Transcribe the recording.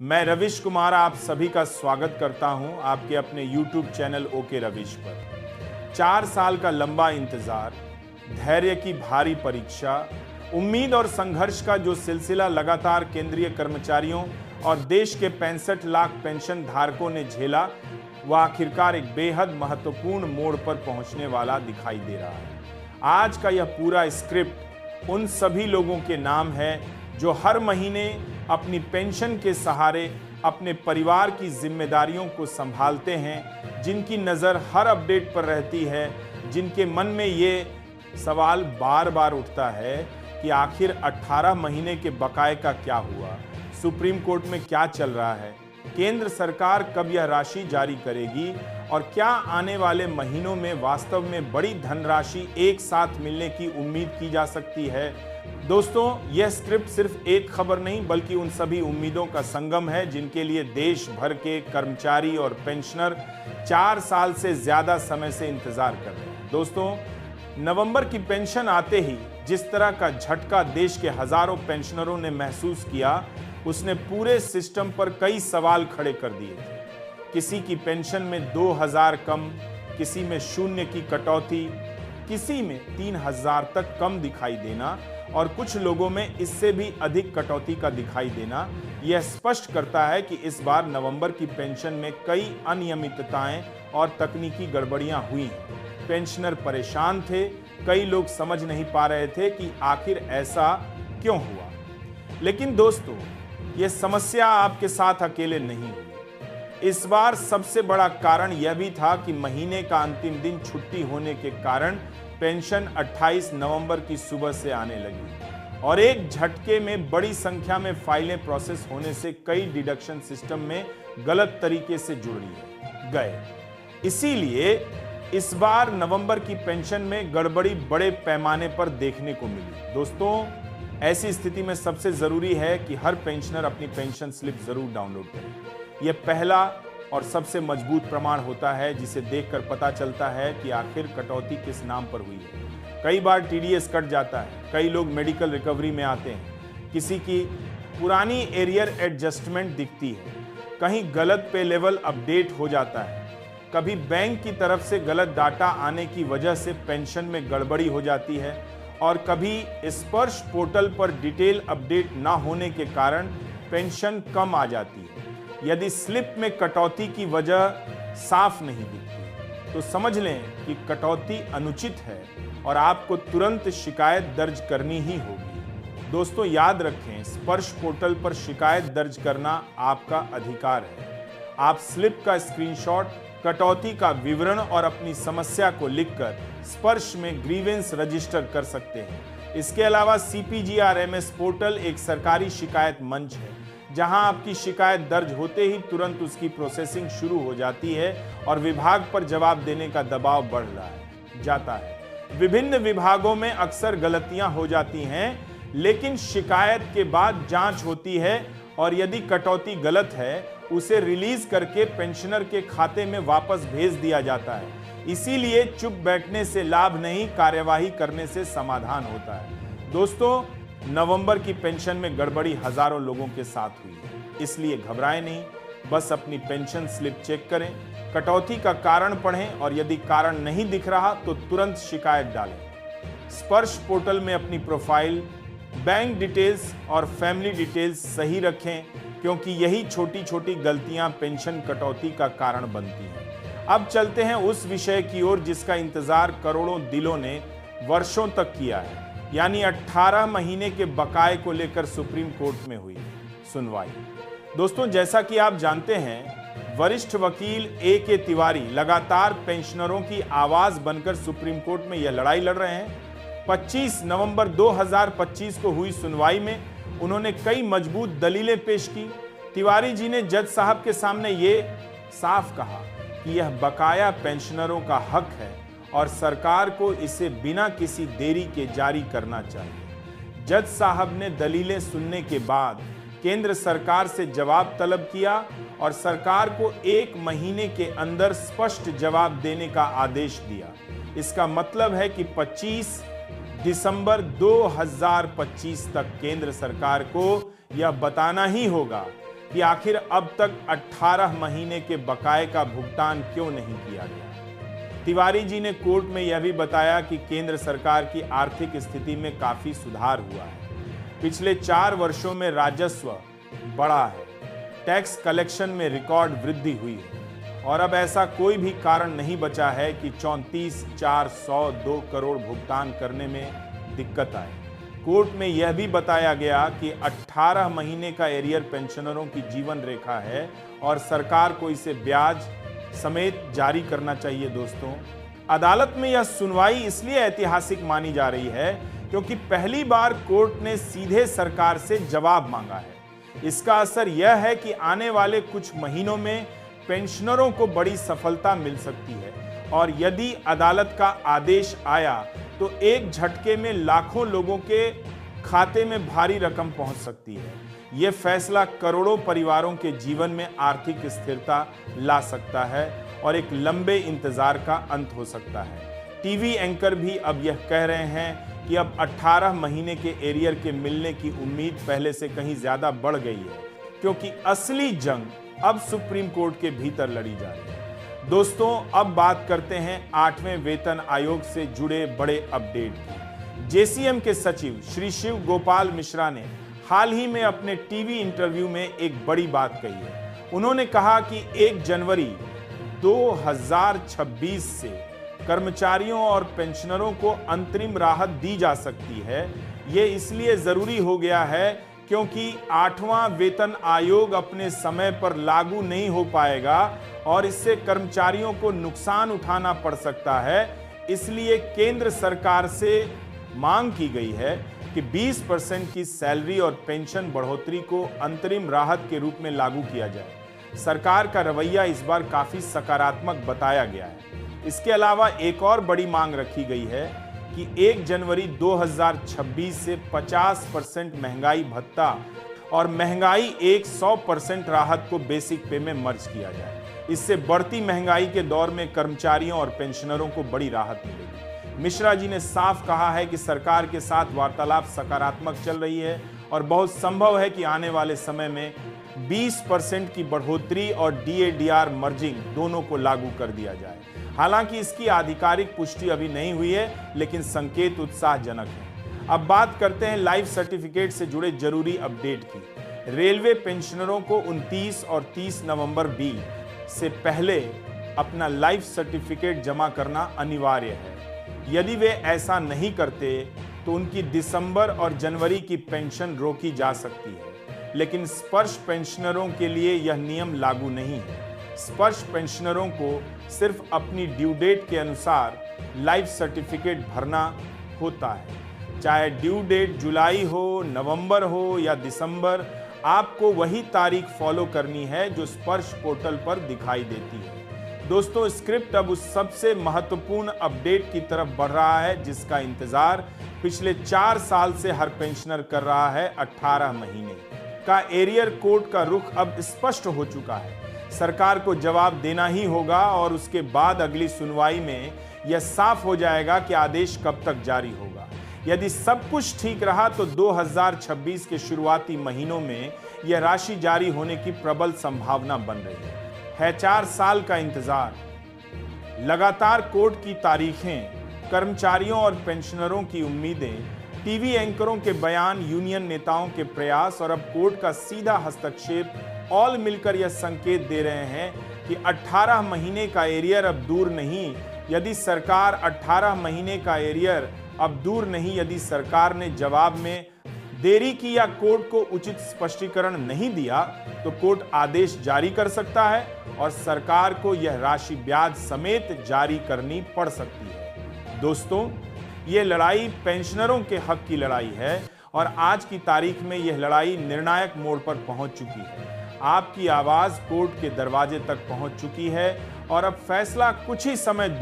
मैं रविश कुमार आप सभी का स्वागत करता हूं आपके अपने YouTube चैनल ओके रविश पर। 4 साल का लंबा इंतजार, धैर्य की भारी परीक्षा, उम्मीद और संघर्ष का जो सिलसिला लगातार केंद्रीय कर्मचारियों और देश के 65 लाख पेंशन धारकों ने झेला, वह आखिरकार एक बेहद महत्वपूर्ण मोड़ पर पहुंचने वाला दिखाई दे रहा है। आज का यह पूरा स्क्रिप्ट उन सभी लोगों के नाम है जो हर महीने अपनी पेंशन के सहारे अपने परिवार की जिम्मेदारियों को संभालते हैं, जिनकी नज़र हर अपडेट पर रहती है, जिनके मन में ये सवाल बार बार उठता है कि आखिर 18 महीने के बकाये का क्या हुआ, सुप्रीम कोर्ट में क्या चल रहा है, केंद्र सरकार कब यह राशि जारी करेगी और क्या आने वाले महीनों में वास्तव में बड़ी धनराशि एक साथ मिलने की उम्मीद की जा सकती है। दोस्तों, यह स्क्रिप्ट सिर्फ एक खबर नहीं बल्कि उन सभी उम्मीदों का संगम है जिनके लिए देश भर के कर्मचारी और पेंशनर 4 साल से ज्यादा समय से इंतजार कर रहे हैं। दोस्तों, नवंबर की पेंशन आते ही जिस तरह का झटका देश के हजारों पेंशनरों ने महसूस किया, उसने पूरे सिस्टम पर कई सवाल खड़े कर दिए थे। किसी की पेंशन में 2000 कम, किसी में 0 की कटौती, किसी में 3000 तक कम दिखाई देना और कुछ लोगों में इससे भी अधिक कटौती का दिखाई देना, यह स्पष्ट करता है कि इस बार नवंबर की पेंशन में कई अनियमितताएं और तकनीकी गड़बड़ियां हुई हैं। पेंशनर परेशान थे, कई लोग समझ नहीं पा रहे थे कि आखिर ऐसा क्यों हुआ। लेकिन दोस्तों, यह समस्या आपके साथ अकेले नहीं हुई। इस बार सबसे बड़ा कारण यह भी था कि महीने का अंतिम दिन छुट्टी होने के कारण पेंशन 28 नवंबर की सुबह से आने लगी और एक झटके में बड़ी संख्या में फाइलें प्रोसेस होने से कई डिडक्शन सिस्टम में गलत तरीके से जुड़ गए। इसीलिए इस बार नवंबर की पेंशन में गड़बड़ी बड़े पैमाने पर देखने को मिली। दोस्तों, ऐसी स्थिति में सबसे जरूरी है कि हर पेंशनर अपनी पेंशन स्लिप जरूर डाउनलोड करे। यह पहला और सबसे मजबूत प्रमाण होता है जिसे देखकर पता चलता है कि आखिर कटौती किस नाम पर हुई है। कई बार टीडीएस कट जाता है, कई लोग मेडिकल रिकवरी में आते हैं, किसी की पुरानी एरियर एडजस्टमेंट दिखती है, कहीं गलत पे लेवल अपडेट हो जाता है, कभी बैंक की तरफ से गलत डाटा आने की वजह से पेंशन में गड़बड़ी हो जाती है और कभी स्पर्श पोर्टल पर डिटेल अपडेट ना होने के कारण पेंशन कम आ जाती है। यदि स्लिप में कटौती की वजह साफ नहीं दिखती तो समझ लें कि कटौती अनुचित है और आपको तुरंत शिकायत दर्ज करनी ही होगी। दोस्तों, याद रखें, स्पर्श पोर्टल पर शिकायत दर्ज करना आपका अधिकार है। आप स्लिप का स्क्रीनशॉट, कटौती का विवरण और अपनी समस्या को लिखकर स्पर्श में ग्रीवेंस रजिस्टर कर सकते हैं। इसके अलावा CPGRMS पोर्टल एक सरकारी शिकायत मंच है जहां आपकी शिकायत दर्ज होते ही तुरंत उसकी प्रोसेसिंग शुरू हो जाती है और विभाग पर जवाब देने का दबाव बढ़ जाता है। विभिन्न विभागों में अक्सर गलतियां हो जाती हैं, लेकिन शिकायत के बाद जांच होती है और यदि कटौती गलत है उसे रिलीज करके पेंशनर के खाते में वापस भेज दिया जाता है। इसीलिए चुप बैठने से लाभ नहीं, कार्यवाही करने से समाधान होता है। दोस्तों, नवंबर की पेंशन में गड़बड़ी हजारों लोगों के साथ हुई है, इसलिए घबराएं नहीं, बस अपनी पेंशन स्लिप चेक करें, कटौती का कारण पढ़ें और यदि कारण नहीं दिख रहा तो तुरंत शिकायत डालें। स्पर्श पोर्टल में अपनी प्रोफाइल, बैंक डिटेल्स और फैमिली डिटेल्स सही रखें, क्योंकि यही छोटी छोटी गलतियां पेंशन कटौती का कारण बनती हैं। अब चलते हैं उस विषय की ओर जिसका इंतजार करोड़ों दिलों ने वर्षों तक किया है, यानी 18 महीने के बकाये को लेकर सुप्रीम कोर्ट में हुई सुनवाई। दोस्तों, जैसा कि आप जानते हैं, वरिष्ठ वकील A.K. तिवारी लगातार पेंशनरों की आवाज बनकर सुप्रीम कोर्ट में यह लड़ाई लड़ रहे हैं। 25 नवंबर 2025 को हुई सुनवाई में उन्होंने कई मजबूत दलीलें पेश की। तिवारी जी ने जज साहब के सामने ये साफ कहा कि यह बकाया पेंशनरों का हक है और सरकार को इसे बिना किसी देरी के जारी करना चाहिए। जज साहब ने दलीलें सुनने के बाद केंद्र सरकार से जवाब तलब किया और सरकार को 1 महीने के अंदर स्पष्ट जवाब देने का आदेश दिया। इसका मतलब है कि 25 दिसंबर 2025 तक केंद्र सरकार को यह बताना ही होगा कि आखिर अब तक 18 महीने के बकाये का भुगतान क्यों नहीं किया गया। तिवारी जी ने कोर्ट में यह भी बताया कि केंद्र सरकार की आर्थिक स्थिति में काफी सुधार हुआ है। पिछले 4 वर्षों में राजस्व बढ़ा है, टैक्स कलेक्शन में रिकॉर्ड वृद्धि हुई है और अब ऐसा कोई भी कारण नहीं बचा है कि 34,402 करोड़ भुगतान करने में दिक्कत आए। कोर्ट में यह भी बताया गया कि 18 महीने का एरियर पेंशनरों की जीवन रेखा है और सरकार को इसे ब्याज समेत जारी करना चाहिए। दोस्तों, अदालत में यह सुनवाई इसलिए ऐतिहासिक मानी जा रही है क्योंकि पहली बार कोर्ट ने सीधे सरकार से जवाब मांगा है। इसका असर यह है कि आने वाले कुछ महीनों में पेंशनरों को बड़ी सफलता मिल सकती है और यदि अदालत का आदेश आया तो एक झटके में लाखों लोगों के खाते में भारी रकम पहुंच सकती है। यह फैसला करोड़ों परिवारों के जीवन में आर्थिक स्थिरता ला सकता है और एक लंबे इंतजार का अंत हो सकता है। टीवी एंकर भी अब यह कह रहे हैं कि अब 18 महीने के एरियर के मिलने की उम्मीद पहले से कहीं ज्यादा बढ़ गई है क्योंकि असली जंग अब सुप्रीम कोर्ट के भीतर लड़ी जा रही है। दोस्तों, अब बात करते हैं 8वें वेतन आयोग से जुड़े बड़े अपडेट की। जेसीएम के सचिव श्री शिव गोपाल मिश्रा ने हाल ही में अपने टीवी इंटरव्यू में एक बड़ी बात कही है। उन्होंने कहा कि 1 जनवरी 2026 से कर्मचारियों और पेंशनरों को अंतरिम राहत दी जा सकती है। ये इसलिए जरूरी हो गया है क्योंकि 8वां वेतन आयोग अपने समय पर लागू नहीं हो पाएगा और इससे कर्मचारियों को नुकसान उठाना पड़ सकता है। इसलिए केंद्र सरकार से मांग की गई है कि 20% की सैलरी और पेंशन बढ़ोतरी को अंतरिम राहत के रूप में लागू किया जाए। सरकार का रवैया इस बार काफी सकारात्मक बताया गया है। इसके अलावा एक और बड़ी मांग रखी गई है कि 1 जनवरी 2026 से 50% महंगाई भत्ता और महंगाई 100% राहत को बेसिक पे में मर्ज किया जाए। इससे बढ़ती महंगाई के दौर में कर्मचारियों और पेंशनरों को बड़ी राहत मिलेगी। मिश्रा जी ने साफ कहा है कि सरकार के साथ वार्तालाप सकारात्मक चल रही है और बहुत संभव है कि आने वाले समय में 20% की बढ़ोतरी और डीएडीआर मर्जिंग दोनों को लागू कर दिया जाए। हालांकि इसकी आधिकारिक पुष्टि अभी नहीं हुई है, लेकिन संकेत उत्साहजनक है। अब बात करते हैं लाइफ सर्टिफिकेट से जुड़े जरूरी अपडेट की। रेलवे पेंशनरों को 29 और 30 नवंबर बी से पहले अपना लाइफ सर्टिफिकेट जमा करना अनिवार्य है। यदि वे ऐसा नहीं करते तो उनकी दिसंबर और जनवरी की पेंशन रोकी जा सकती है, लेकिन स्पर्श पेंशनरों के लिए यह नियम लागू नहीं है। स्पर्श पेंशनरों को सिर्फ अपनी ड्यू डेट के अनुसार लाइफ सर्टिफिकेट भरना होता है। चाहे ड्यू डेट जुलाई हो, नवंबर हो या दिसंबर, आपको वही तारीख फॉलो करनी है जो स्पर्श पोर्टल पर दिखाई देती है। दोस्तों, स्क्रिप्ट अब उस सबसे महत्वपूर्ण अपडेट की तरफ बढ़ रहा है जिसका इंतजार पिछले 4 साल से हर पेंशनर कर रहा है। 18 महीने का एरियर कोर्ट का रुख अब स्पष्ट हो चुका है। सरकार को जवाब देना ही होगा और उसके बाद अगली सुनवाई में यह साफ हो जाएगा कि आदेश कब तक जारी होगा। यदि सब कुछ ठीक रहा तो 2026 के शुरुआती महीनों में यह राशि जारी होने की प्रबल संभावना बन रही है। 4 साल का इंतजार, लगातार कोर्ट की तारीखें, कर्मचारियों और पेंशनरों की उम्मीदें, टीवी एंकरों के बयान, यूनियन नेताओं के प्रयास और अब कोर्ट का सीधा हस्तक्षेप ऑल मिलकर यह संकेत दे रहे हैं कि 18 महीने का एरियर अब दूर नहीं। यदि सरकार 18 महीने का एरियर अब दूर नहीं, यदि सरकार ने जवाब में देरी की या कोर्ट को उचित स्पष्टीकरण नहीं दिया तो कोर्ट आदेश जारी कर सकता है और सरकार को यह राशि ब्याज समेत जारी करनी पड़ सकती है। दोस्तों, ये लड़ाई पेंशनरों के हक की लड़ाई है और आज की तारीख में यह लड़ाई निर्णायक मोड़ पर पहुंच चुकी है। आपकी आवाज कोर्ट के दरवाजे तक पहुंच चुकी है और अब फैसला कुछ ही समय दूर